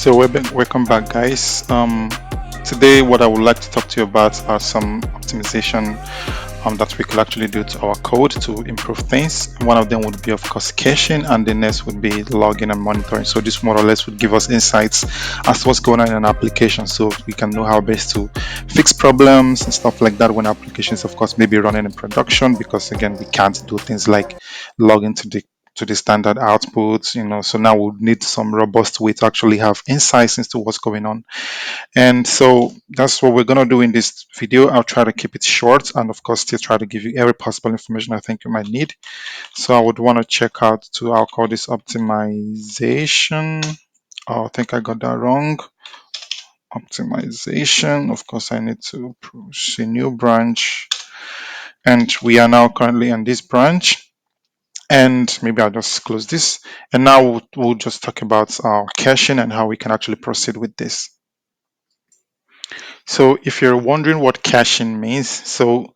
So welcome back, guys. Today, what I would like to talk to you about are some optimization that we could actually do to our code to improve things. One of them would be, of course, caching, and the next would be logging and monitoring. So this more or less would give us insights as to what's going on in an application, so we can know how best to fix problems and stuff like that when applications, of course, may be running in production. Because again, we can't do things like log into the standard outputs, so now we need some robust way to actually have insights into what's going on. And so that's what we're going to do in this video. I'll try to keep it short and of course still try to give you every possible information I think you might need. So I would want to check out I'll call this optimization. Oh, I think I got that wrong. Optimization. Of course, I need to push a new branch. And we are now currently in this branch. And maybe I'll just close this. And now we'll just talk about caching and how we can actually proceed with this. So if you're wondering what caching means, so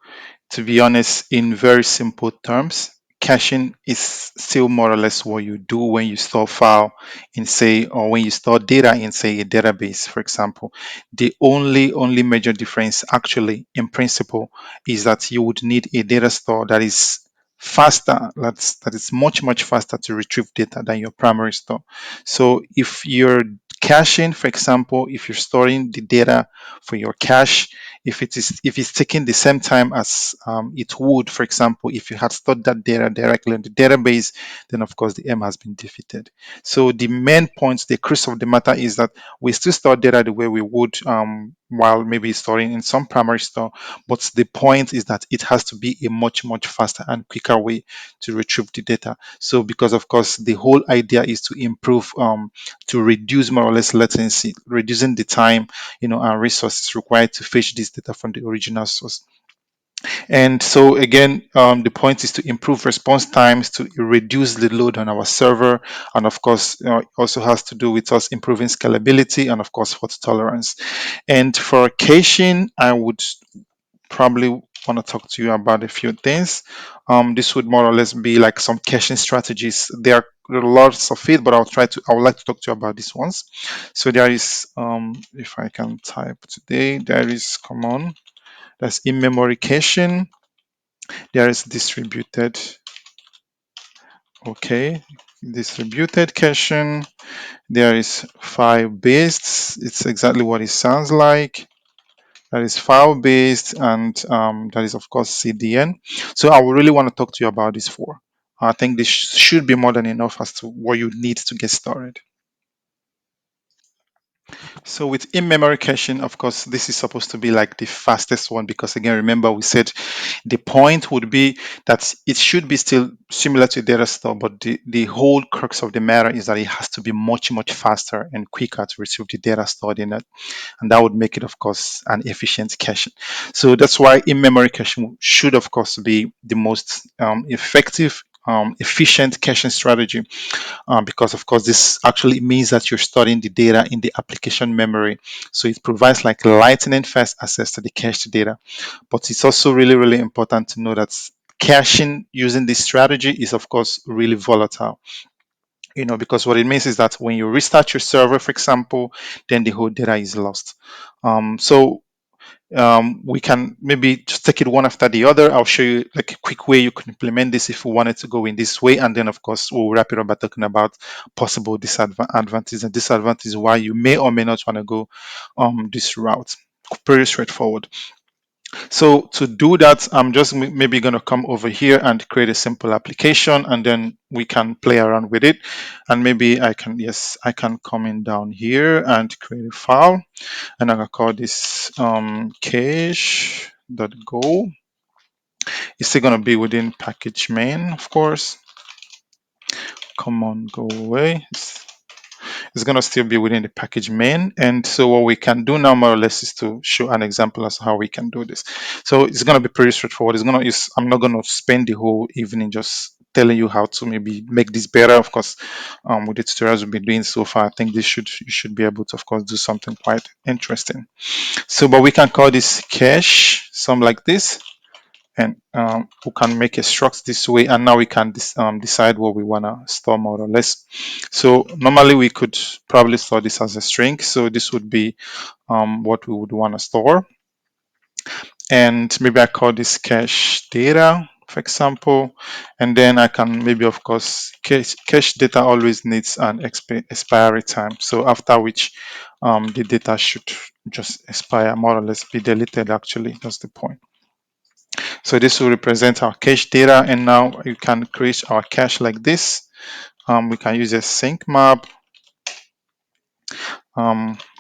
to be honest, in very simple terms, caching is still more or less what you do when you store file in, say, or when you store data in, say, a database, for example. The only major difference actually in principle is that you would need a data store that is faster, that is much faster to retrieve data than your primary store. So if you're caching, for example, if you're storing the data for your cache, if it's taking the same time as it would, for example, if you had stored that data directly in the database, then of course the aim has been defeated. So the main point, the crux of the matter is that we still store data the way we would while maybe storing in some primary store, but the point is that it has to be a much faster and quicker way to retrieve the data. So because of course the whole idea is to improve, to reduce more or less latency, reducing the time and resources required to fetch this data from the original source. And so again, the point is to improve response times, to reduce the load on our server, and of course, it also has to do with us improving scalability and of course fault tolerance. And for caching, I would probably want to talk to you about a few things. This would more or less be like some caching strategies. There are lots of it, but I would like to talk to you about these ones. So there is, if I can type today, there is, come on, there's in-memory caching, there is distributed, okay, distributed caching, there is file-based, it's exactly what it sounds like. That is file-based, and that is of course CDN. So I would really want to talk to you about these four. I think this should be more than enough as to what you need to get started. So with in-memory caching, of course, this is supposed to be like the fastest one because again, remember we said the point would be that it should be still similar to data store, but the whole crux of the matter is that it has to be much faster and quicker to retrieve the data stored in it. And that would make it, of course, an efficient caching. So that's why in-memory caching should, of course, be the most effective, efficient caching strategy, because of course this actually means that you're storing the data in the application memory, so it provides like lightning fast access to the cached data. But it's also really important to know that caching using this strategy is of course really volatile, because what it means is that when you restart your server, for example, then the whole data is lost. So we can maybe just take it one after the other. I'll show you like a quick way you can implement this if we wanted to go in this way, and then of course we'll wrap it up by talking about possible disadvantages and disadvantages why you may or may not want to go this route. Pretty straightforward. So to do that, I'm just maybe going to come over here and create a simple application, and then we can play around with it. And maybe I can come in down here and create a file, and I'm gonna call this cache.go. It's still gonna be within package main, of course. Come on, go away. It's gonna still be within the package main. And so what we can do now more or less is to show an example as to how we can do this. So it's gonna be pretty straightforward. I'm not gonna spend the whole evening just telling you how to maybe make this better. Of course, with the tutorials we've been doing so far, I think you should be able to, of course, do something quite interesting. So, but we can call this cache, some like this, and we can make a struct this way, and now we can decide what we want to store more or less. So normally we could probably store this as a string, so this would be what we would want to store. And maybe I call this cache data, for example, and then I can maybe, of course, cache data always needs an expiry time, so after which the data should just expire, more or less be deleted. Actually, that's the point. So this will represent our cache data, and now you can create our cache like this. We can use a sync map,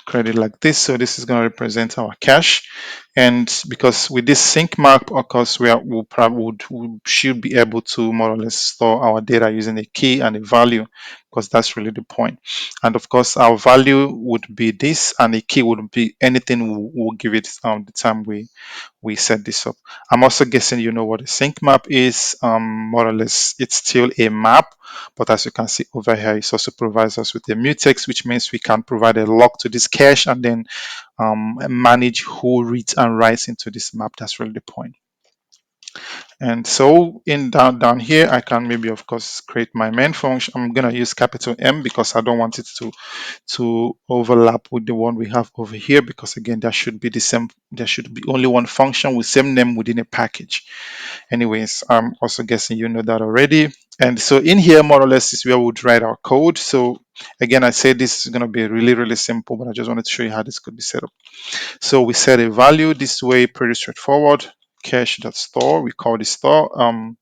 create it like this. So this is going to represent our cache, and because with this sync map, of course, we'll probably we should be able to more or less store our data using a key and a value, because that's really the point. And of course, our value would be this, and the key would be anything we'll give it the time we set this up. I'm also guessing you know what a sync map is. More or less, it's still a map, but as you can see over here, it also provides us with a mutex, which means we can provide a lock to this cache and then manage who reads and writes into this map. That's really the point. And so in down here, I can maybe, of course, create my main function. I'm gonna use capital M because I don't want it to overlap with the one we have over here, because again, there should be the same. There should be only one function with same name within a package. Anyways, I'm also guessing you know that already. And so in here, more or less, is where we would write our code. So again, I say this is going to be really, really simple, but I just wanted to show you how this could be set up. So we set a value this way, pretty straightforward. Cache.store, we call this store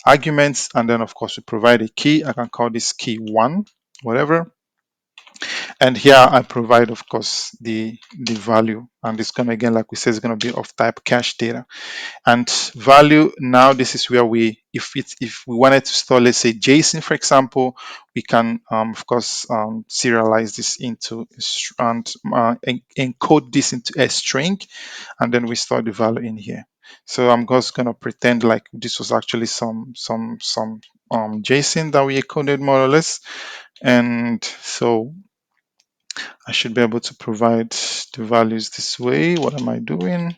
arguments, and then of course we provide a key. I can call this key 1, whatever. And here I provide, of course, the value, and it's gonna, again, like we said, it's gonna be of type cache data. And value, now this is where we, if we wanted to store, let's say, JSON, for example, we can of course serialize this into and encode this into a string, and then we store the value in here. So I'm just going to pretend like this was actually some JSON that we encoded, more or less. And so I should be able to provide the values this way. What am I doing?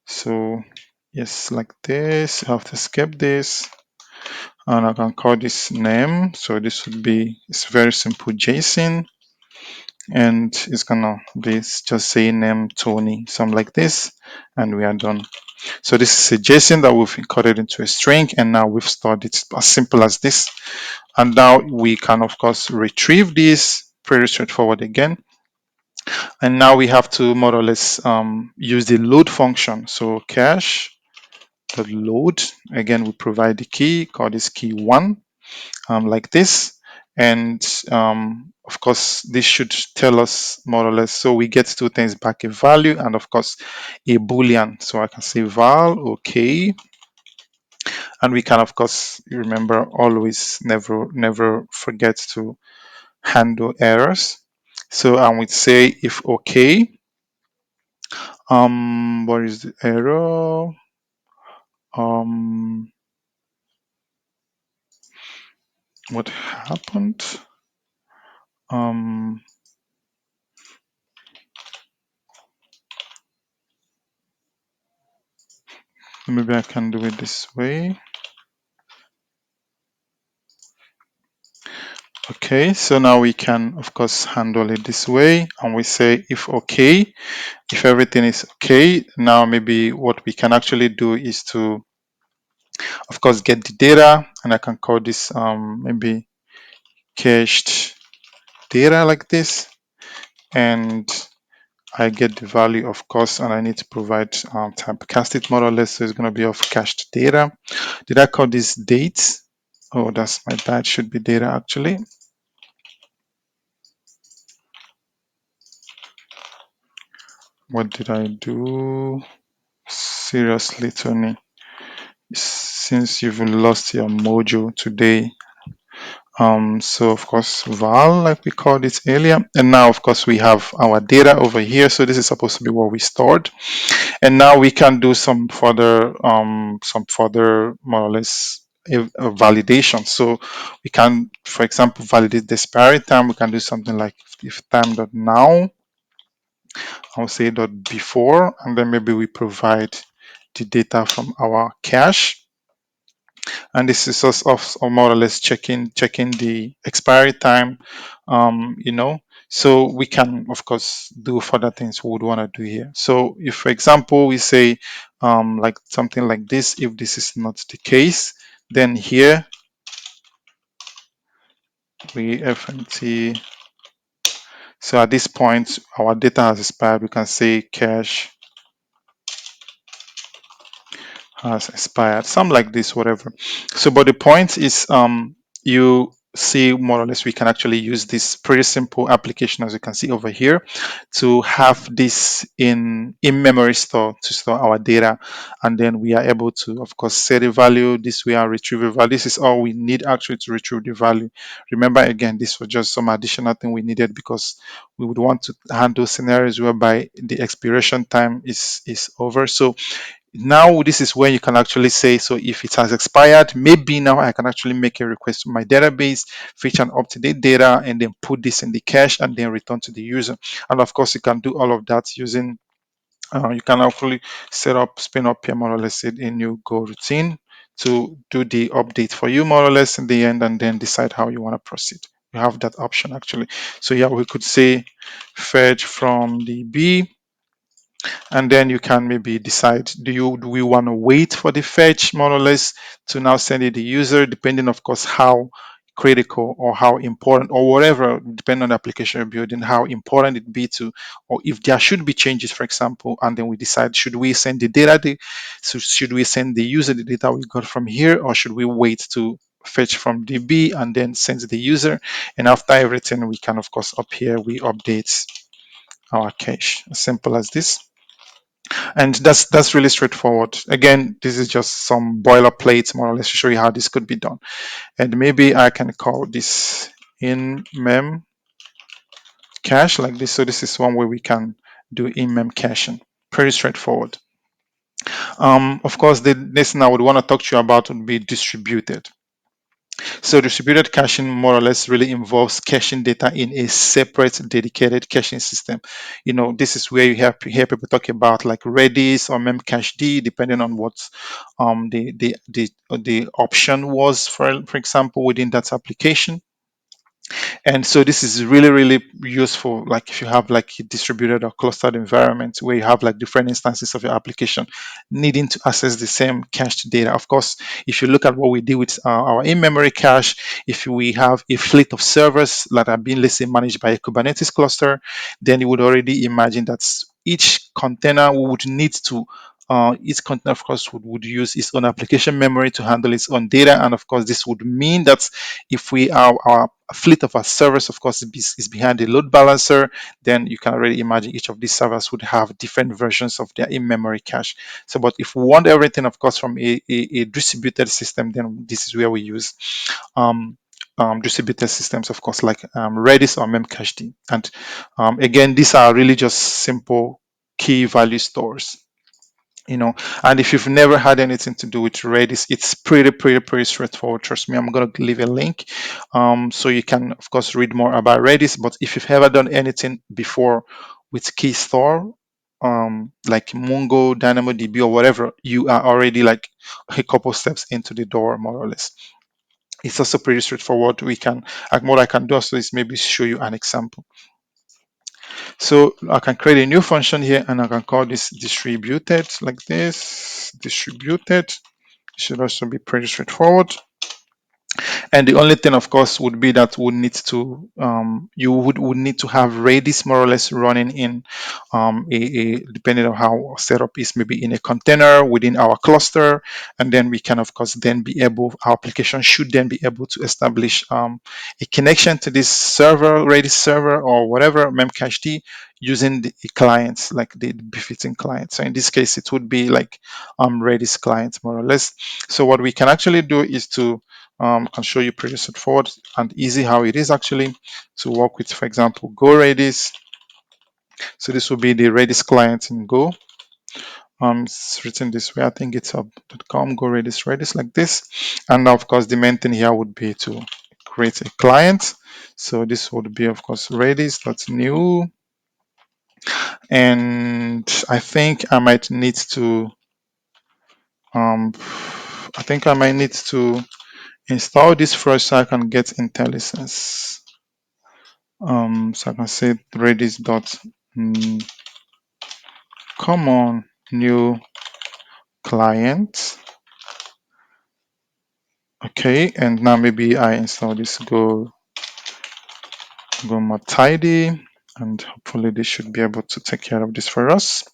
So yes, like this. I have to skip this, and I can call this name. So this would be, it's very simple JSON, and it's gonna be just say name Tony, something like this, and we are done. So this is a JSON that we've encoded into a string, and now we've stored it as simple as this. And now we can, of course, retrieve this, pretty straightforward again. And now we have to more or less use the load function. So cache the load, again, we provide the key, call this key 1, like this. And of course, this should tell us more or less. So we get two things back, a value and of course a boolean. So I can say val okay, and we can, of course, remember, always never forget to handle errors. So I would say if okay, what is the error? What happened? um Maybe I can do it this way. Okay, so now we can, of course, handle it this way, and we say if okay, if everything is okay. Now maybe what we can actually do is to, of course, get the data, and I can call this maybe cached data like this, and I get the value, of course, and I need to provide typecast it, more or less. So it's going to be of cached data. Did I call this date? Oh, that's my bad. Should be data actually. What did I do? Seriously, Tony. Since you've lost your mojo today. So of course val, like we called it earlier, and now of course we have our data over here. So this is supposed to be what we stored, and now we can do some further more or less a validation. So we can, for example, validate the expiry time. We can do something like if time dot now, I'll say dot before, and then maybe we provide the data from our cache. And this is us of more or less checking the expiry time, you know. So we can of course do further things we would want to do here. So if for example we say like something like this, if this is not the case, then here we fmt. So at this point our data has expired, we can say cache has expired, some like this, whatever. So but the point is you see more or less we can actually use this pretty simple application, as you can see over here, to have this in memory store to store our data, and then we are able to of course set a value this way and retrieve a value. This is all we need actually to retrieve the value. Remember again, this was just some additional thing we needed because we would want to handle scenarios whereby the expiration time is over. So now this is where you can actually say, so if it has expired, maybe now I can actually make a request to my database, fetch an up-to-date data, and then put this in the cache and then return to the user. And of course you can do all of that using you can actually spin up here more or less in your Go routine to do the update for you more or less in the end, and then decide how you want to proceed. You have that option actually. So yeah, we could say fetch from DB, and then you can maybe decide, do we want to wait for the fetch more or less to now send it to the user, depending of course how critical or how important or whatever, depending on the application you're building, how important it be to, or if there should be changes, for example, and then we decide, should we send the data, so should we send the user the data we got from here, or should we wait to fetch from DB and then send to the user? And after everything, we can of course up here we update our cache, as simple as this. And that's really straightforward. Again, this is just some boilerplate more or less to show you how this could be done. And maybe I can call this in mem cache like this. So this is one way we can do in mem caching. Pretty straightforward. Of course, the next thing I would want to talk to you about would be distributed. So distributed caching more or less really involves caching data in a separate dedicated caching system. You know, this is where you hear people talk about like Redis or memcached, depending on what the option was for example within that application. And so this is really, really useful. Like if you have like a distributed or clustered environment where you have like different instances of your application needing to access the same cached data. Of course, if you look at what we do with our in-memory cache, if we have a fleet of servers that are being, let's say, managed by a Kubernetes cluster, then you would already imagine that each container would need to each container, of course, would use its own application memory to handle its own data. And of course, this would mean that if we are our fleet of our servers, of course, is behind the load balancer, then you can already imagine each of these servers would have different versions of their in-memory cache. So, but if we want everything, of course, from a distributed system, then this is where we use um, distributed systems, of course, like Redis or memcached. And again, these are really just simple key value stores, you know. And if you've never had anything to do with Redis, it's pretty straightforward. Trust me, I'm going to leave a link so you can of course read more about Redis. But if you've ever done anything before with key store, like Mongo, DynamoDB, or whatever, you are already like a couple steps into the door, more or less. It's also pretty straightforward. We can, like, what I can do also is maybe show you an example. So I can create a new function here and I can call this distributed like this, distributed. It should also be pretty straightforward. And the only thing, of course, would be that would need to you would need to have Redis more or less running in depending on how setup is, maybe in a container within our cluster, and then we can, of course, then be able, our application should then be able to establish a connection to this server, Redis server or whatever memcached, using the clients, like the befitting client. So in this case, it would be like Redis client more or less. So what we can actually do is to can show you pretty straightforward and easy how it is actually to work with, for example, Go Redis. So this will be the Redis client in Go. It's written this way. I think it's up.com, Go Redis like this. And now, of course, the main thing here would be to create a client. So this would be, of course, Redis.new. And I think I might need to I think I might need to install this first so I can get IntelliSense. So I can say redis dot come on new client. Okay, and now maybe I install this go more tidy, and hopefully this should be able to take care of this for us.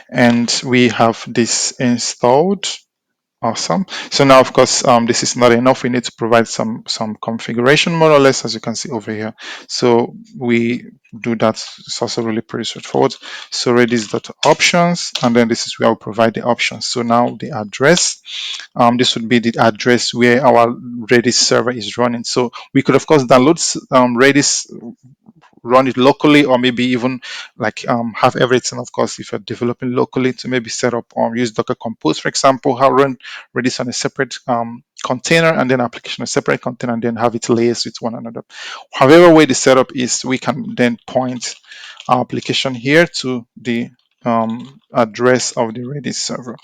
And we have this installed. Awesome. So now, of course, this is not enough. We need to provide some configuration, more or less, as you can see over here. So we do that. It's also really pretty straightforward. So redis.options, and then this is where we provide the options. So now the address, this would be the address where our Redis server is running. So we could, of course, download Redis, run it locally, or maybe even like have everything, of course, if you're developing locally, to maybe set up or use Docker Compose, for example, how run Redis on a separate container, and then application a separate container, and then have it liaise with one another. However way the setup is, we can then point our application here to the address of the Redis server.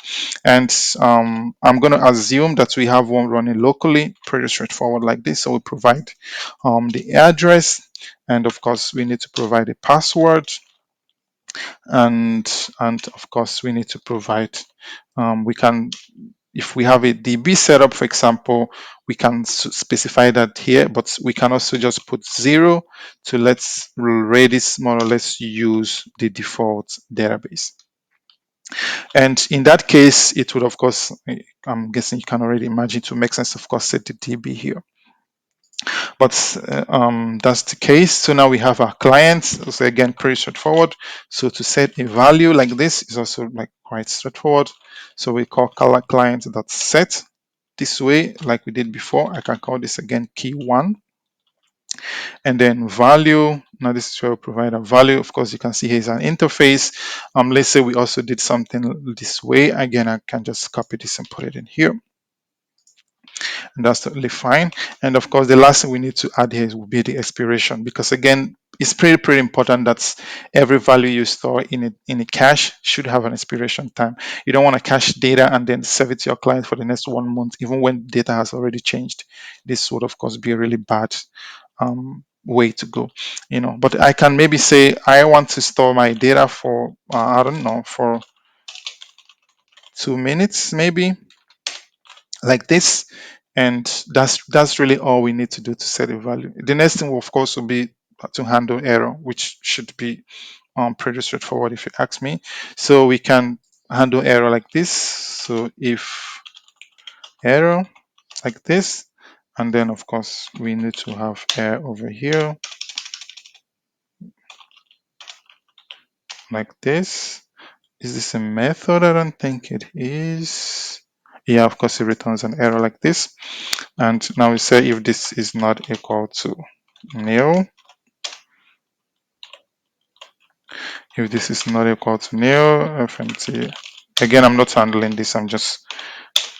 And I'm going to assume that we have one running locally, pretty straightforward like this. So we provide the address, and of course we need to provide a password, and of course we need to provide, we can, if we have a DB setup, for example, we can specify that here, but we can also just put 0 to let Redis more or less use the default database. And in that case, it would, of course, I'm guessing you can already imagine, to make sense, of course, set the DB here. But that's the case. So now we have our clients. So again, pretty straightforward. So to set a value like this is also like quite straightforward. So we call client.set this way, like we did before. I can call this again key1, and then value. Now this is where we provide a value. Of course, you can see here's an interface. Let's say we also did something this way. Again, I can just copy this and put it in here, and that's totally fine. And of course, the last thing we need to add here will be the expiration, because again, it's pretty important that every value you store in a cache should have an expiration time. You don't want to cache data and then save it to your client for the next 1 month, even when data has already changed. This would, of course, be a really bad way to go, But I can maybe say I want to store my data for I don't know, for 2 minutes, maybe, like this. And that's really all we need to do to set a value. The next thing, of course, will be to handle error, which should be pretty straightforward if you ask me. So we can handle error like this. So if error like this, and then of course we need to have error over here like this. Is this a method? I don't think it is. Yeah, of course it returns an error like this. And now we say if this is not equal to nil, if this is not equal to nil, fmt. Again, I'm not handling this, I'm just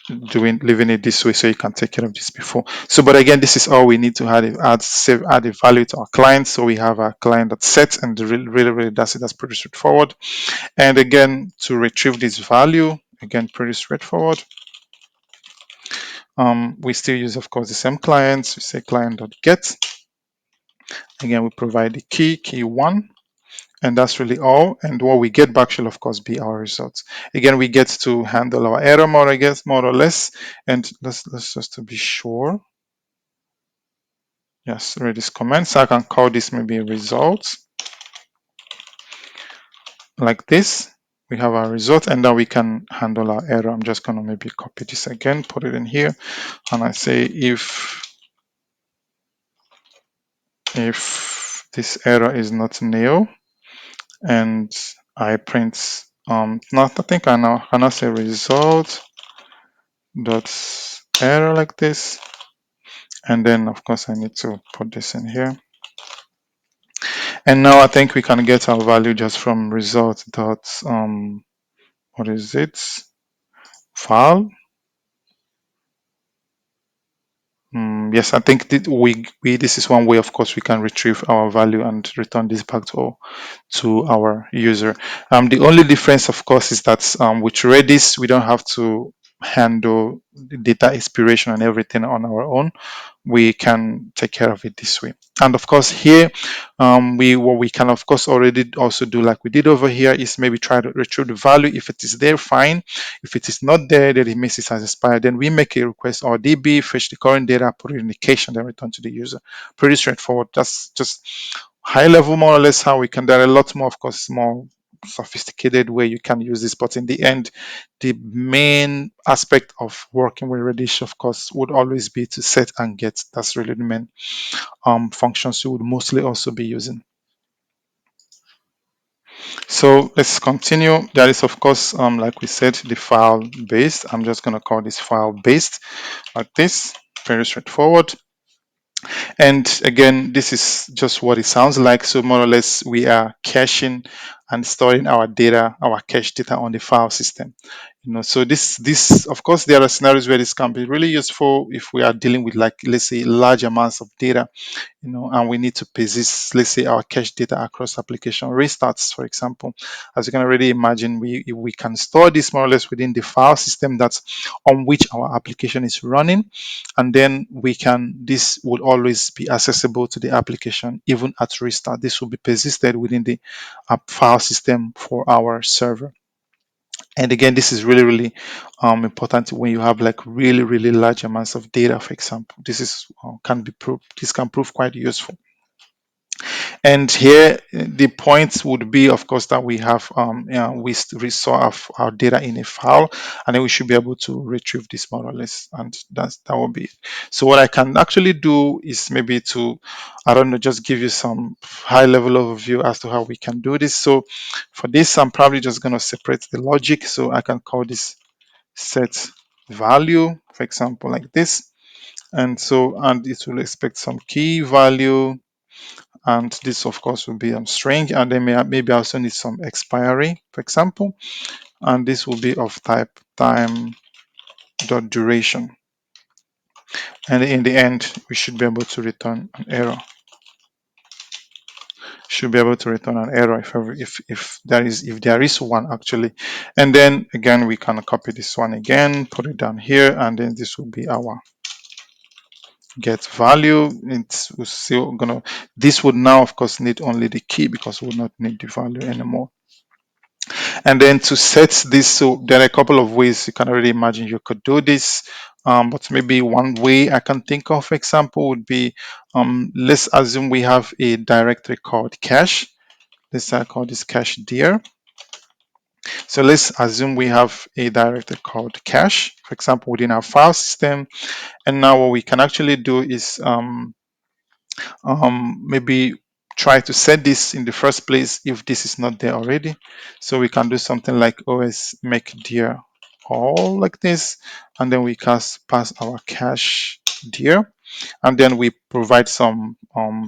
leaving it this way so you can take care of this before. So, but again, this is all we need to add a value to our client. So we have our client that's set, and really that's it. That's pretty straightforward. And again, to retrieve this value, again, pretty straightforward. We still use, of course, the same clients. We say client.get. Again, we provide the key1, and that's really all. And what we get back should, of course, be our results. Again, we get to handle our error more or less. And let's just to be sure. Yes, read this comment. So I can call this maybe results like this. We have our result, and now we can handle our error. I'm just gonna maybe copy this again, put it in here, and I say if this error is not nil, and I print not, I think I now cannot say result dot error like this, and then of course I need to put this in here. And now I think we can get our value just from result dot what is it, file. Yes, I think that we this is one way, of course, we can retrieve our value and return this back to our user. The only difference, of course, is that with Redis, we don't have to handle the data expiration and everything on our own. We can take care of it this way. And of course, here, we what we can of course already also do like we did over here is maybe try to retrieve the value. If it is there, fine. If it is not there, then it means it has expired. Then we make a request or DB, fetch the current data, put it in the cache, and then return to the user. Pretty straightforward. That's just high level, more or less, how we can. There are a lot more, of course, more sophisticated way you can use this, but in the end, the main aspect of working with Redis, of course, would always be to set and get. That's really the main functions you would mostly also be using. So let's continue. That is, of course, like we said, the file based. I'm just going to call this file based like this. Very straightforward. And again, this is just what it sounds like. So more or less, we are caching and storing our data, our cache data on the file system. So this of course there are scenarios where this can be really useful if we are dealing with, like, let's say, large amounts of data, and we need to persist, let's say, our cache data across application restarts, for example. As you can already imagine, we can store this more or less within the file system that's on which our application is running, and then this would always be accessible to the application even at restart. This will be persisted within the file system for our server. And again, this is really, really important when you have like really, really large amounts of data, for example. This is can be proved. This can prove quite useful. And here, the point would be, of course, that we have we store our data in a file, and then we should be able to retrieve this more or less, and that will be it. So what I can actually do is maybe to, I don't know, just give you some high level overview as to how we can do this. So for this, I'm probably just going to separate the logic. So I can call this set value, for example, like this. And it will expect some key value, and this of course will be string, and then maybe I also need some expiry, for example, and this will be of type time dot duration, and in the end we should be able to return an error. Should be able to return an error if there is one, actually. And then again, we can copy this one again, put it down here, and then this will be our get value. It's still gonna, this would now of course need only the key, because we will not need the value anymore. And then to set this, so there are a couple of ways you can already imagine you could do this. But maybe one way I can think of, for example, would be, let's assume we have a directory called cache. Let's call this cache dir. So let's assume we have a directory called cache, for example, within our file system. And now what we can actually do is maybe try to set this in the first place if this is not there already. So we can do something like os make dir all like this, and then we can pass our cache dir, and then we provide some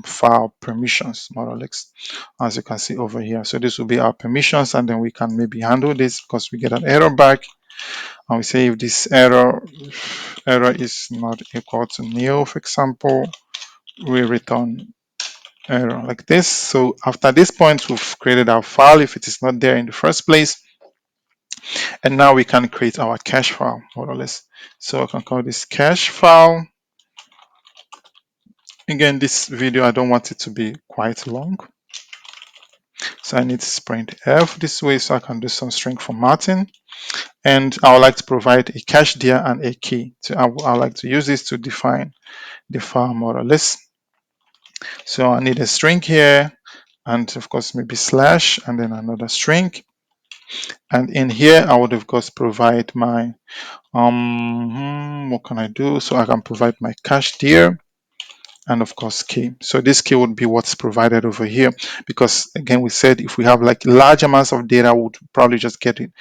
file permissions, more or less, as you can see over here. So this will be our permissions, and then we can maybe handle this because we get an error back, and we say if this error is not equal to nil, for example, we return error like this. So after this point, we've created our file if it is not there in the first place. And now we can create our cache file, more or less. So I can call this cache file. Again, this video, I don't want it to be quite long. So I need to print F this way so I can do some string formatting. And I would like to provide a cache dir and a key. So I would like to use this to define the file, more or less. So I need a string here, and of course maybe slash, and then another string. And in here, I would of course provide my, what can I do? So I can provide my cache dir and of course key. So this key would be what's provided over here, because again, we said if we have like large amounts of data, we would probably just get it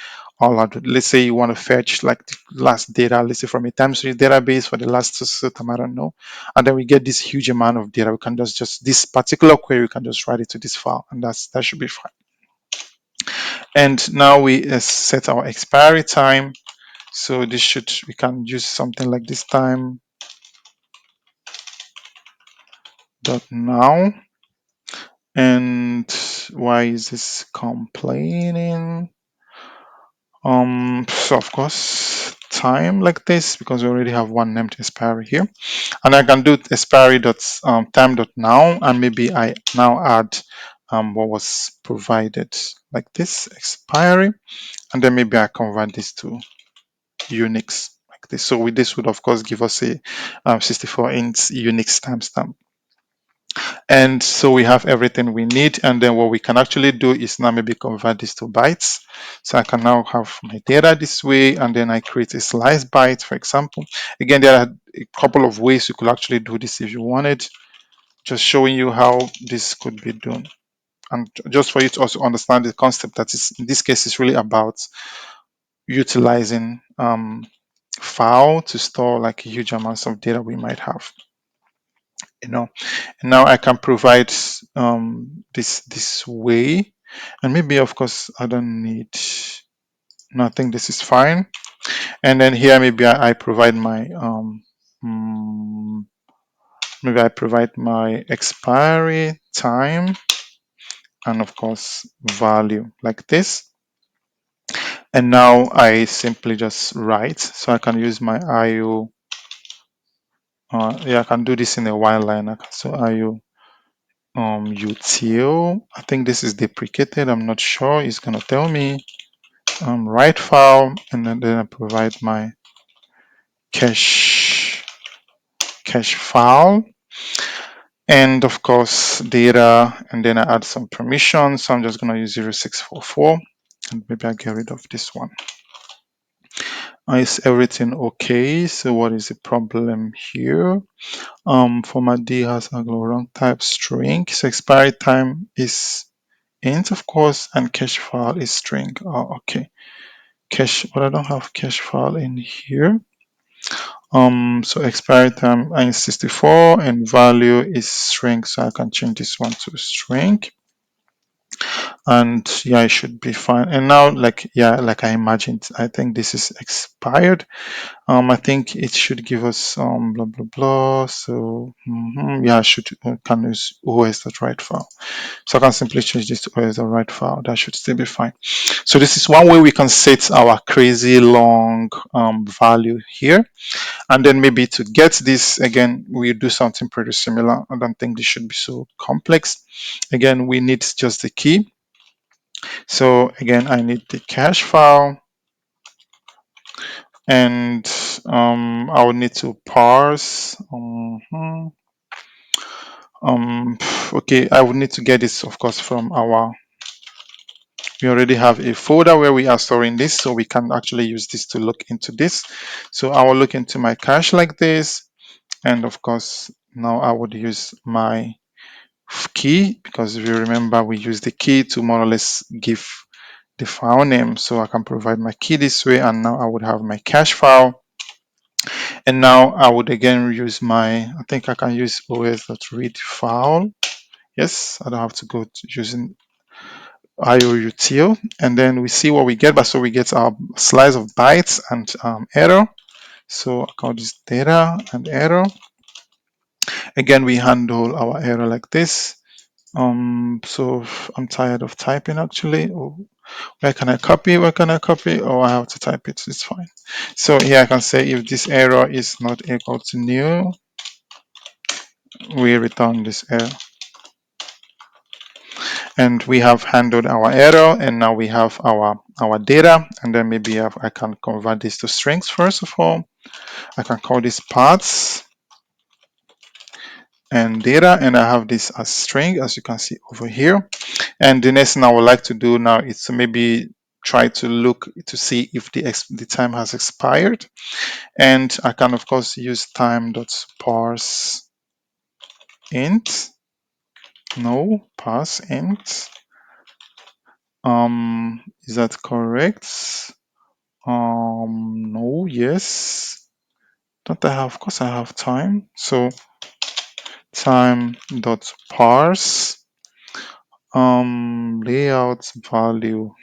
all out. Let's say you want to fetch like the last data, let's say from a time series database for the last time, I don't know. And then we get this huge amount of data. We can just this particular query, we can just write it to this file, and that should be fine. And now we set our expiry time. So we can use something like this time dot now. And why is this complaining? So of course time like this, because we already have one named expiry here, and I can do expiry dot time dot now, and maybe I now add what was provided like this expiry, and then maybe I convert this to Unix like this. So with this would of course give us a 64 int Unix timestamp. And so we have everything we need. And then what we can actually do is now maybe convert this to bytes. So I can now have my data this way, and then I create a slice byte, for example. Again, there are a couple of ways you could actually do this if you wanted, just showing you how this could be done. And just for you to also understand the concept that is, in this case, is really about utilizing file to store like huge amounts of data we might have, you know. And now I can provide this way, and maybe of course I don't need, no, I think this is fine. And then here maybe I provide my maybe I provide my expiry time, and of course value like this. And now I simply just write, so I can use my IO. Yeah, I can do this in a while line. So IO util, I think this is deprecated, I'm not sure, it's gonna tell me write file, and then I provide my cache file, and of course data, and then I add some permissions. So I'm just gonna use 0644, and maybe I get rid of this one. Is everything okay? So what is the problem here? Format D has a wrong type string, so expiry time is int, of course, and cache file is string. Oh, okay. Cache, but I don't have cache file in here. So expiry time is 64 and value is string, so I can change this one to string. And yeah, it should be fine. And now, like, yeah, like I imagined, I think this is expired. I think it should give us blah blah blah. So yeah, I should can use os.write file. So I can simply change this to os.write file. That should still be fine. So this is one way we can set our crazy long value here. And then maybe to get this again, we do something pretty similar. I don't think this should be so complex. Again, we need just the key. So again, I need the cache file, and I will need to parse. Okay, I would need to get this, of course, from our. We already have a folder where we are storing this, so we can actually use this to look into this. So I will look into my cache like this, and of course, now I would use my key, because if you remember, we use the key to more or less give the file name. So I can provide my key this way, and now I would have my cache file. And now I would again use my, I think I can use os.read file. Yes, I don't have to go to using IOUTL. And then we see what we get. But so we get our slice of bytes and error. So I call this data and error. Again, we handle our error like this. So I'm tired of typing actually. Oh, where can I copy? Where can I copy? Oh, I have to type it. It's fine. So here I can say if this error is not equal to new, we return this error. And we have handled our error, and now we have our data. And then maybe I can convert this to strings first of all. I can call this parts and data, and I have this as string, as you can see over here. And the next thing I would like to do now is to maybe try to look to see if the time has expired. And I can of course use time.parse int. No, parse int. Is that correct? No, yes. Don't I have, of course I have time. So time.parse layout value.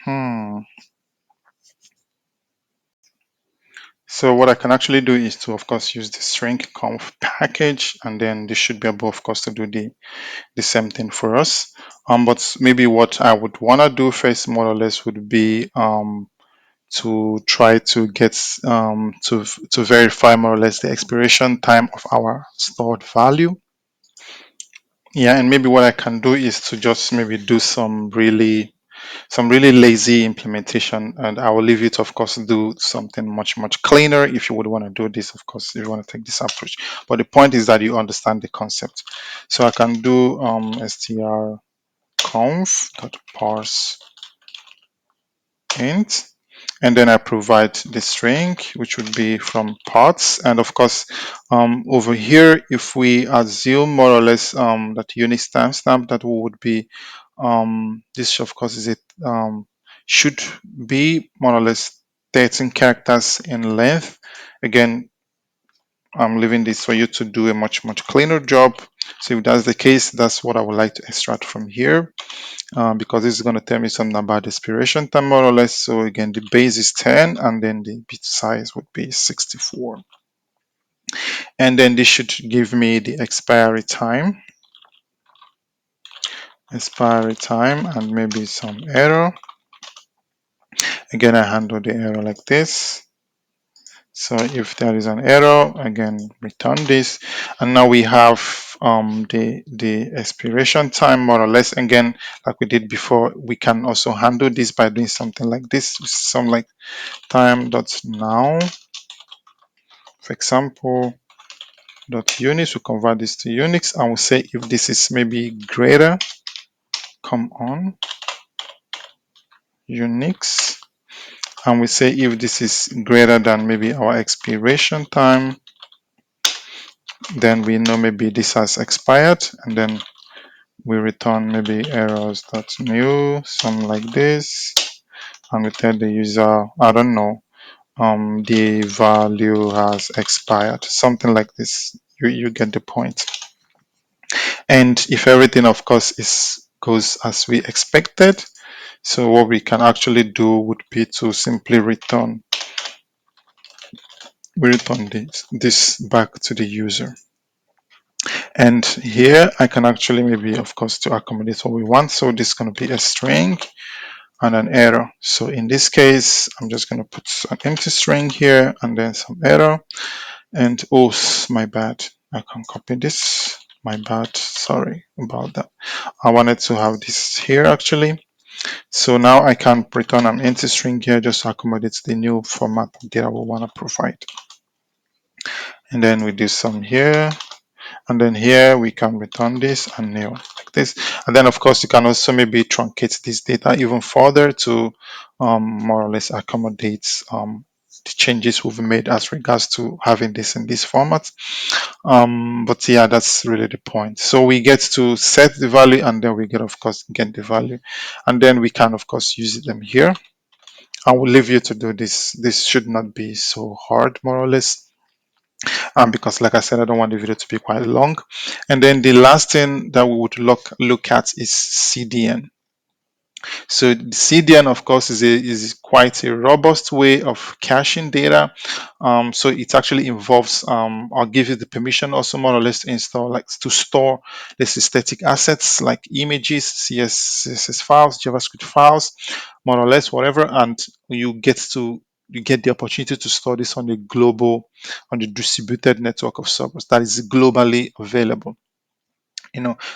So what I can actually do is to, of course, use the string conf package, and then this should be able, of course, to do the same thing for us. But maybe what I would want to do first, more or less, would be to try to get to verify more or less the expiration time of our stored value. Yeah, and maybe what I can do is to just maybe do some really lazy implementation, and I will leave you to, of course, do something much cleaner if you would want to do this, of course, if you want to take this approach. But the point is that you understand the concept. So I can do strconf.parse int, and then I provide the string, which would be from parts. And of course, over here, if we assume more or less that Unix timestamp, that would be this, of course, is it should be more or less 13 characters in length. Again, I'm leaving this for you to do a much cleaner job. So if that's the case, that's what I would like to extract from here, because this is going to tell me something about the expiration time, more or less. So again, the base is 10, and then the bit size would be 64. And then this should give me the expiry time, and maybe some error. Again, I handle the error like this. So if there is an error, again, return this. And now we have the expiration time, more or less. Again, like we did before, we can also handle this by doing something like this, some like time.now, for example, .unix. We convert this to Unix, and we'll say if this is maybe greater, come on, Unix. And we say if this is greater than maybe our expiration time, then we know maybe this has expired, and then we return maybe errors.new, something like this, and we tell the user, I don't know, the value has expired, something like this. You get the point. And if everything, of course, is goes as we expected, so what we can actually do would be to simply return this back to the user. And here I can actually maybe, of course, to accommodate what we want. So this is going to be a string and an error. So in this case, I'm just going to put an empty string here and then some error. And oh, my bad. I can copy this. My bad. Sorry about that. I wanted to have this here actually. So now I can return an empty string here just to accommodate the new format of data we want to provide. And then we do some here. And then here we can return this and new like this. And then of course you can also maybe truncate this data even further to more or less accommodate the changes we've made as regards to having this in this format. But yeah, that's really the point. So we get to set the value, and then we get, of course, get the value, and then we can, of course, use them here. I will leave you to do this. This should not be so hard, more or less, because like I said, I don't want the video to be quite long. And then the last thing that we would look at is CDN. So the CDN, of course, is quite a robust way of caching data. So it actually involves, I'll give you the permission also more or less to install, like to store this static assets like images, CSS files, JavaScript files, more or less whatever, and you get the opportunity to store this on the distributed network of servers that is globally available.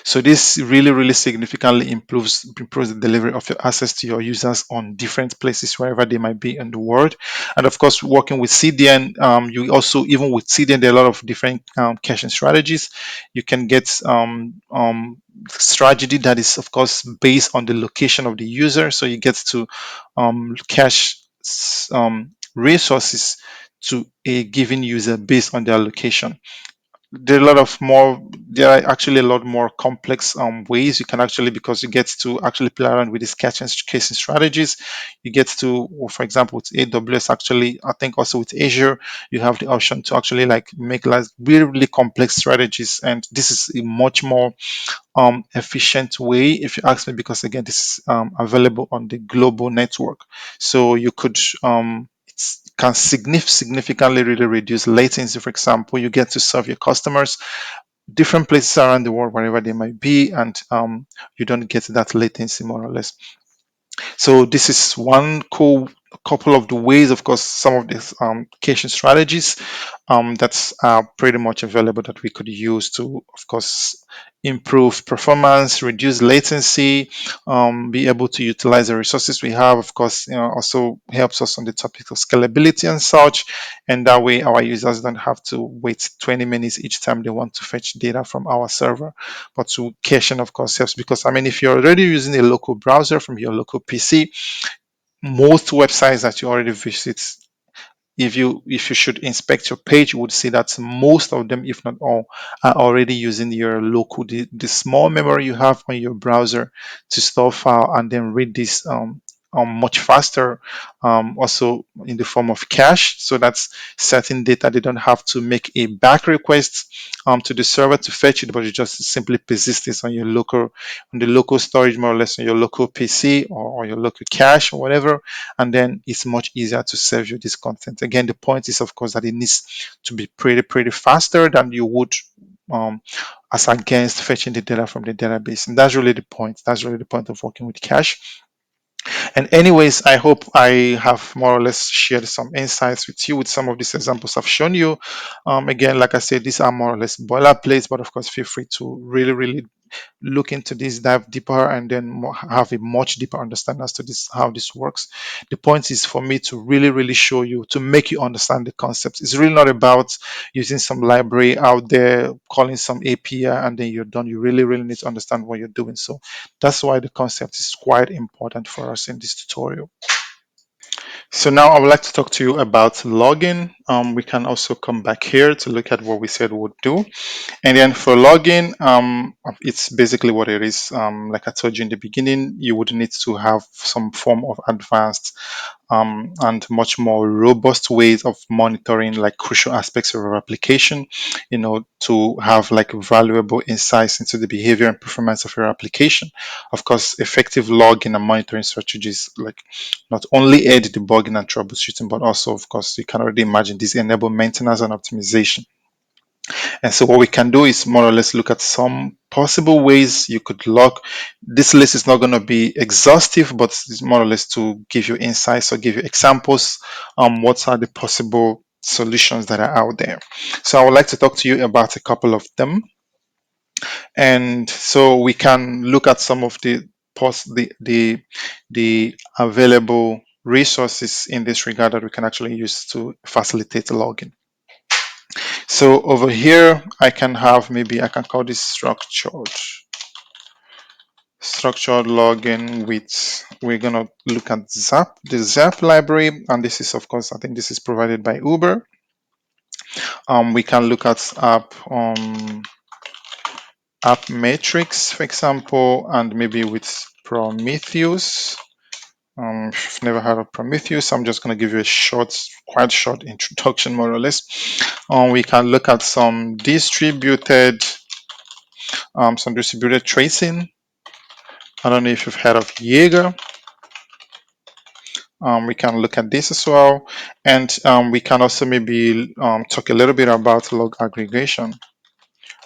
So this really significantly improves the delivery of your access to your users on different places wherever they might be in the world. And of course, working with CDN, you also, even with CDN, there are a lot of different caching strategies. You can get strategy that is, of course, based on the location of the user, so you get to cache resources to a given user based on their location. There are actually a lot more complex ways you can actually, because you get to actually play around with these casing strategies. You get to, well, for example, with AWS, actually, I think also with Azure, you have the option to actually like make like really complex strategies, and this is a much more efficient way, if you ask me, because again, this is available on the global network. So you could can significantly really reduce latency. For example, you get to serve your customers different places around the world, wherever they might be, and you don't get that latency more or less. So this is one cool couple of the ways, of course, some of these caching strategies that's pretty much available that we could use to, of course, improve performance, reduce latency, be able to utilize the resources we have. Of course, also helps us on the topic of scalability and such. And that way, our users don't have to wait 20 minutes each time they want to fetch data from our server. But to caching, of course, helps because, I mean, if you're already using a local browser from your local PC, most websites that you already visit, if you should inspect your page, you would see that most of them, if not all, are already using your local the small memory you have on your browser to store file and then read this much faster, also in the form of cache. So that's certain data they don't have to make a back request to the server to fetch it, but you just simply persist this on the local storage, more or less on your local PC or your local cache or whatever, and then it's much easier to serve you this content. Again, the point is, of course, that it needs to be pretty faster than you would um, as against fetching the data from the database. And that's really the point. That's really the point of working with cache. And anyways, I hope I have more or less shared some insights with you with some of these examples I've shown you. Again, like I said, these are more or less boilerplates, but of course, feel free to really look into this, dive deeper, and then have a much deeper understanding as to this how this works. The point is for me to really show you, to make you understand the concepts. It's really not about using some library out there, calling some API, and then you're done. You really need to understand what you're doing. So that's why the concept is quite important for us in this tutorial. So now I would like to talk to you about login. We can also come back here to look at what we said we'd do. And then for login, it's basically what it is. Like I told you in the beginning, you would need to have some form of advanced and much more robust ways of monitoring like crucial aspects of your application, to have like valuable insights into the behavior and performance of your application. Of course, effective logging and monitoring strategies like not only aid debugging and troubleshooting, but also, of course, you can already imagine these enable maintenance and optimization. And so what we can do is more or less look at some possible ways you could log. This list is not going to be exhaustive, but it's more or less to give you insights or give you examples. What are the possible solutions that are out there? So I would like to talk to you about a couple of them. And so we can look at some of the available resources in this regard that we can actually use to facilitate login. So over here, I can have, maybe I can call this structured login with, we're going to look at Zap, the Zap library. And this is, of course, I think this is provided by Uber. We can look at app metrics, for example, and maybe with Prometheus. If you've never heard of Prometheus, I'm just going to give you a quite short introduction, more or less. We can look at some distributed tracing. I don't know if you've heard of Jaeger. We can look at this as well. And we can also maybe talk a little bit about log aggregation.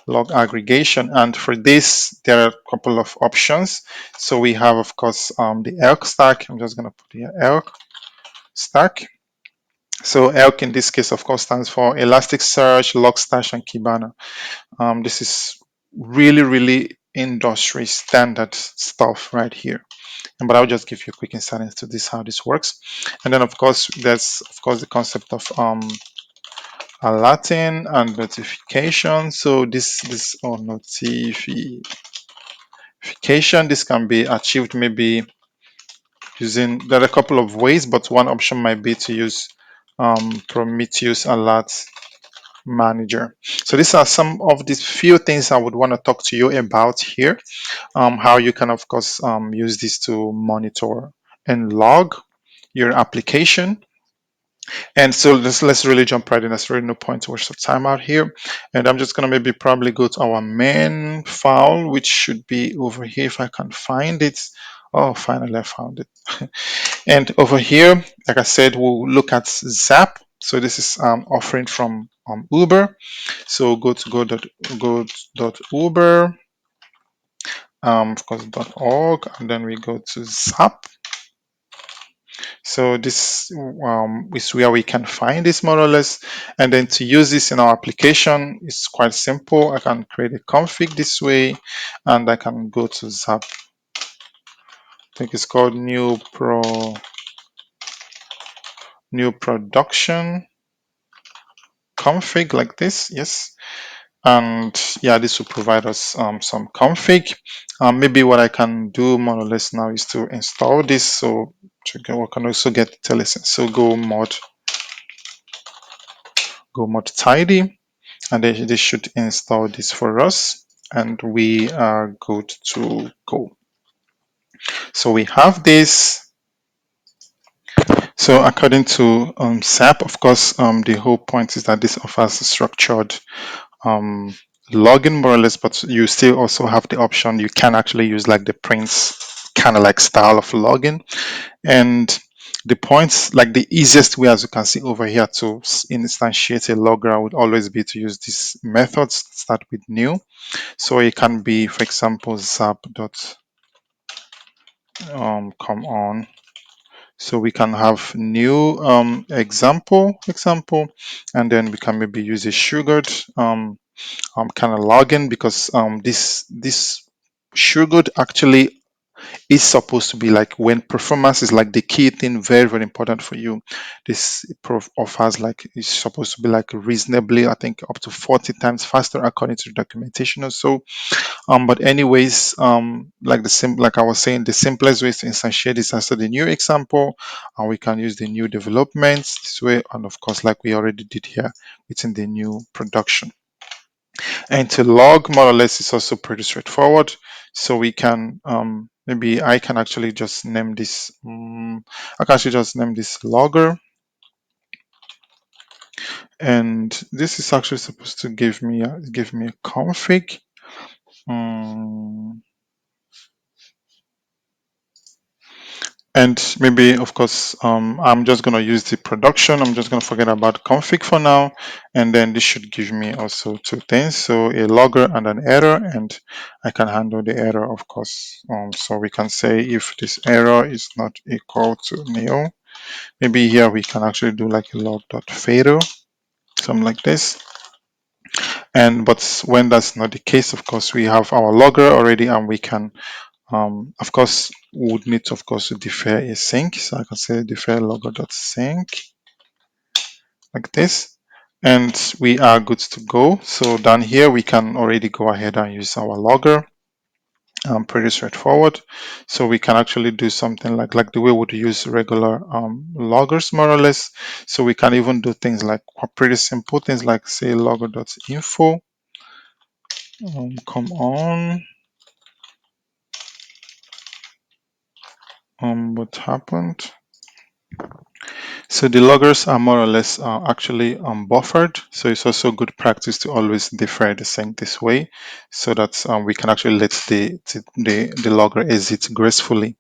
And for this, there are a couple of options. So we have, of course, the ELK stack. I'm just going to put here ELK stack. So ELK in this case, of course, stands for Elasticsearch, Logstash, and Kibana. This is really industry standard stuff right here. But I'll just give you a quick insight into this, how this works. And then, of course, there's, of course, the concept of alerting and notification. So this notification, this can be achieved maybe using, there are a couple of ways, but one option might be to use Prometheus Alert Manager. So these are some of these few things I would want to talk to you about here. How you can, of course, use this to monitor and log your application. And so let's really jump right in. There's really no point to waste of time out here. And I'm just going to maybe probably go to our main file, which should be over here if I can find it. Oh, finally I found it. And over here, like I said, we'll look at Zap. So this is offering from Uber. So go to go.uber, of course, .org, and then we go to Zap. So this is where we can find this more or less. And then to use this in our application, it's quite simple. I can create a config this way, and I can go to Zap. I think it's called new production config, like this. Yes. And yeah, this will provide us some config. Maybe what I can do more or less now is to install this. So we can also get telesense. So go mod tidy, and they should install this for us, and we are good to go. So we have this. So according to SAP, of course, the whole point is that this offers a structured um, login more or less, but you still also have the option. You can actually use like the Prince kind of like style of login. And the points, like the easiest way, as you can see over here, to instantiate a logger would always be to use these methods. Start with new. So it can be, for example, zap dot come on. So we can have new example, and then we can maybe use a sugared kind of login, because this sugared actually is supposed to be like when performance is like the key thing, very very important for you. This offers like it's supposed to be like reasonably, I think up to 40 times faster according to the documentation or so. But anyways, like I was saying, the simplest way is to instantiate is after the new example, and we can use the new developments this way, and of course like we already did here within the new production. And to log more or less is also pretty straightforward. So we can maybe I can actually just name this I can actually just name this logger, and this is actually supposed to give me a config. Um, and maybe of course I'm just going to use the production. I'm just going to forget about config for now, and then this should give me also two things, so a logger and an error, and I can handle the error, of course. So we can say if this error is not equal to nil, maybe here we can actually do like a log.fatal, something like this. And but when that's not the case, of course we have our logger already, and we can of course, we would need to, of course, to declare a sync. So I can say declare logger.sync like this, and we are good to go. So down here, we can already go ahead and use our logger. Pretty straightforward. So we can actually do something like the way we would use regular loggers, more or less. So we can even do things like pretty simple things like say logger.info. Come on. What happened? So the loggers are more or less actually buffered. So it's also good practice to always defer the sync this way, so that we can actually let the logger exit gracefully,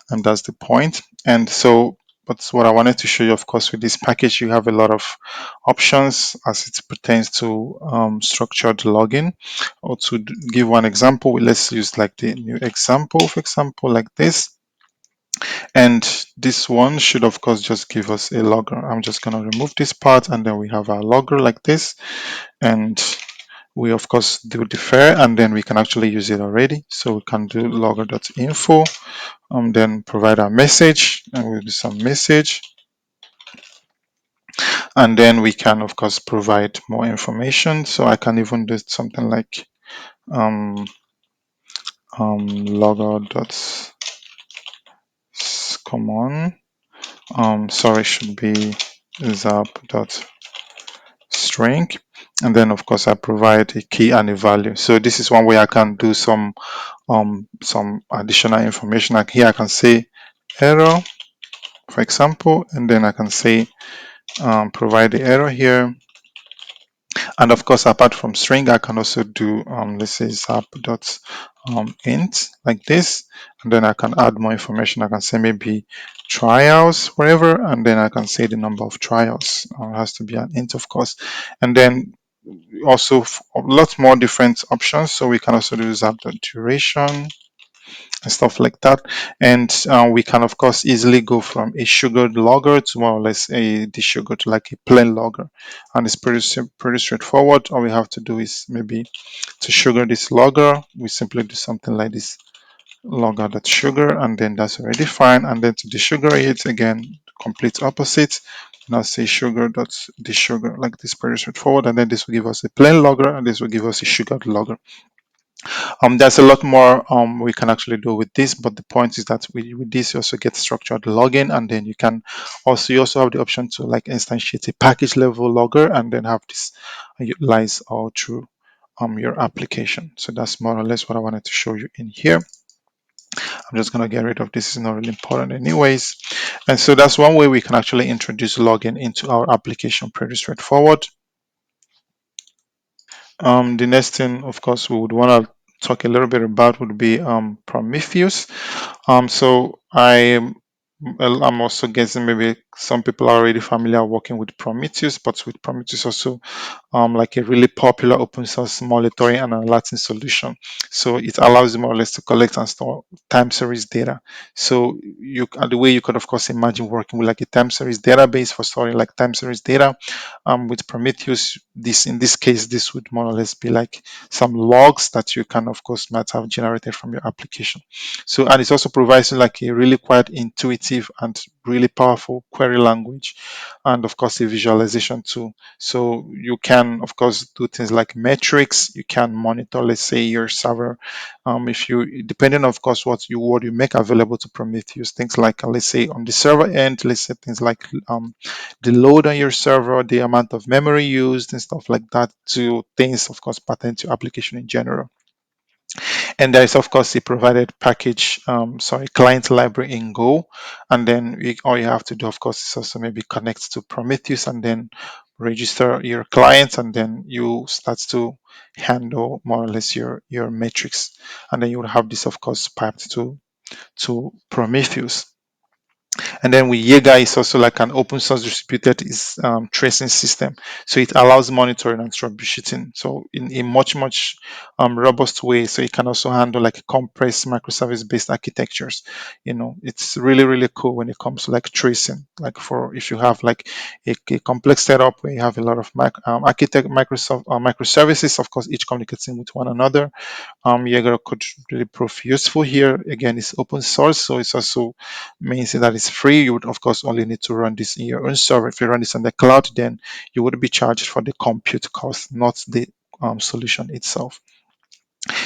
and that's the point. And so, but what I wanted to show you, of course, with this package, you have a lot of options as it pertains to structured login. Or to give one example, let's use like the new example, for example, like this. And this one should, of course, just give us a logger. I'm just going to remove this part, and then we have our logger like this. And we, of course, do defer, and then we can actually use it already. So we can do logger.info, then provide our message, and we'll do some message. And then we can, of course, provide more information. So I can even do something like logger dot come on. Sorry, should be zap dot string, and then of course I provide a key and a value. So this is one way I can do some additional information. Like here I can say error, for example, and then I can say provide the error here. And of course, apart from string, I can also do let's say zap dot int like this, and then I can add more information. I can say maybe trials wherever, and then I can say the number of trials. It has to be an int, of course, and then also lots more different options. So we can also use that the duration and stuff like that. And we can, of course, easily go from a sugared logger to more or less a desugared, like a plain logger. And it's pretty straightforward. All we have to do is maybe to sugar this logger, we simply do something like this logger.sugar, and then that's already fine. And then to desugar it, again, complete opposite. Now say sugar.desugar, like this, pretty straightforward. And then this will give us a plain logger, and this will give us a sugared logger. There's a lot more we can actually do with this, but the point is that with this you also get structured login, and then you also have the option to like instantiate a package level logger, and then have this utilize all through your application. So that's more or less what I wanted to show you in here. I'm just going to get rid of this. It's not really important anyways. And so that's one way we can actually introduce login into our application, pretty straightforward. The next thing, of course, we would want to talk a little bit about would be Prometheus. So I'm also guessing maybe some people are already familiar working with Prometheus, but with Prometheus also like a really popular open source monitoring and alerting solution. So it allows you more or less to collect and store time series data. So the way you could of course imagine working with like a time series database for storing like time series data. With Prometheus, this in this case, this would more or less be like some logs that you can of course might have generated from your application. So and it also provides you like a really quite intuitive and really powerful query language, and of course a visualization tool. So you can, of course, do things like metrics. You can monitor, let's say, your server. If you, depending, of course, what you make available to Prometheus, things like, let's say, on the server end, let's say things like the load on your server, the amount of memory used, and stuff like that. To things, of course, pertain to application in general. And there is, of course, the provided package, client library in Go. And then all you have to do, of course, is also maybe connect to Prometheus and then register your client. And then you start to handle more or less your metrics. And then you will have this, of course, piped to Prometheus. And then with Jaeger, it's also like an open source distributed tracing system. So it allows monitoring and troubleshooting. So in a much robust way. So it can also handle like compressed microservice based architectures. It's really cool when it comes to like tracing. Like for if you have like a complex setup where you have a lot of microservices, of course, each communicating with one another. Jaeger could really prove useful here. Again, it's open source, so it's also means that it's free. You would of course only need to run this in your own server. If you run this on the cloud, then you would be charged for the compute cost, not the solution itself.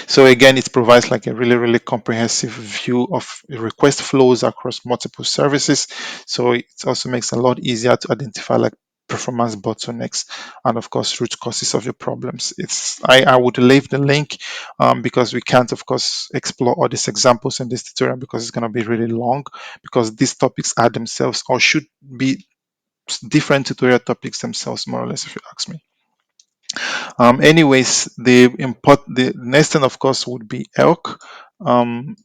So again, it provides like a really comprehensive view of request flows across multiple services. So it also makes it a lot easier to identify like performance bottlenecks and of course root causes of your problems. I would leave the link because we can't of course explore all these examples in this tutorial because it's going to be really long, because these topics are themselves or should be different tutorial topics themselves, more or less, if you ask me. Anyways, the next thing, of course, would be elk.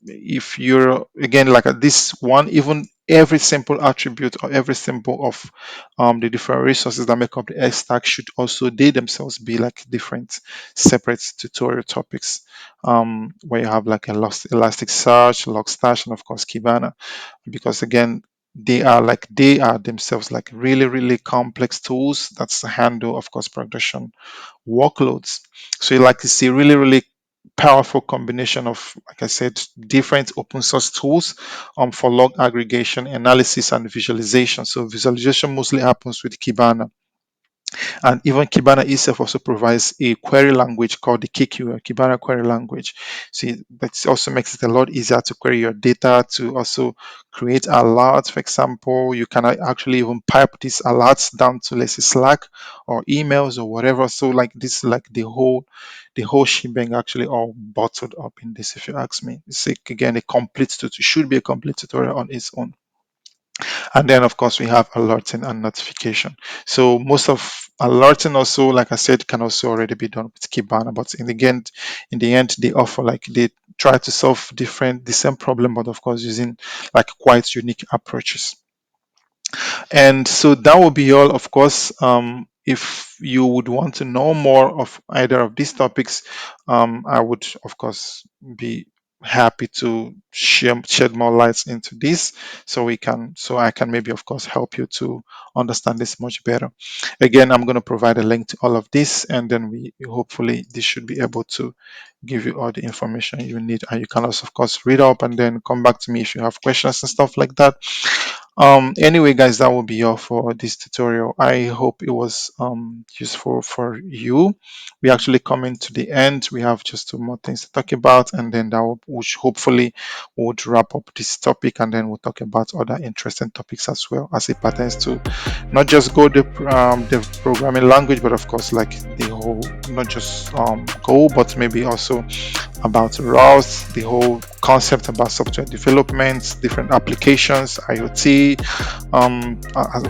If you're again like at this one, even every simple attribute or every symbol of the different resources that make up the elk stack should also they themselves be like different separate tutorial topics. Where you have like Elasticsearch, Logstash, and of course Kibana, because again they are themselves like really complex tools that's handle of course production workloads. So you like to see really powerful combination of, like I said, different open source tools for log aggregation, analysis, and visualization. So visualization mostly happens with Kibana. And even Kibana itself also provides a query language called the KQ, Kibana query language. So that also makes it a lot easier to query your data, to also create alerts. For example, you can actually even pipe these alerts down to, let's say, Slack or emails or whatever. So like this, like the whole shebang actually all bottled up in this, if you ask me. It's like, again, a complete tutorial, should be a complete tutorial on its own. And then of course we have alerting and notification. So most of alerting also, like I said, can also already be done with Kibana, but in the end they offer, like, they try to solve the same problem, but of course using like quite unique approaches. And so that will be all. Of course, if you would want to know more of either of these topics, I would, of course, be happy to shed more lights into this, so I can maybe, of course, help you to understand this much better. Again, I'm going to provide a link to all of this, and then we hopefully this should be able to give you all the information you need, and you can also, of course, read up and then come back to me if you have questions and stuff like that. Anyway, guys, that will be all for this tutorial. I hope it was useful for you. We actually coming to the end. We have just two more things to talk about, and then which hopefully would wrap up this topic, and then we'll talk about other interesting topics as well, as it pertains to not just the programming language, but of course, like, the whole, not just Go, but maybe also about Rust, the whole concept about software development, different applications, IoT,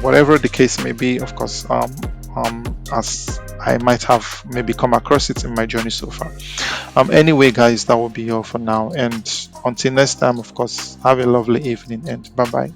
whatever the case may be, of course, as I might have maybe come across it in my journey so far. Anyway, guys, that will be all for now. And until next time, of course, have a lovely evening and bye bye.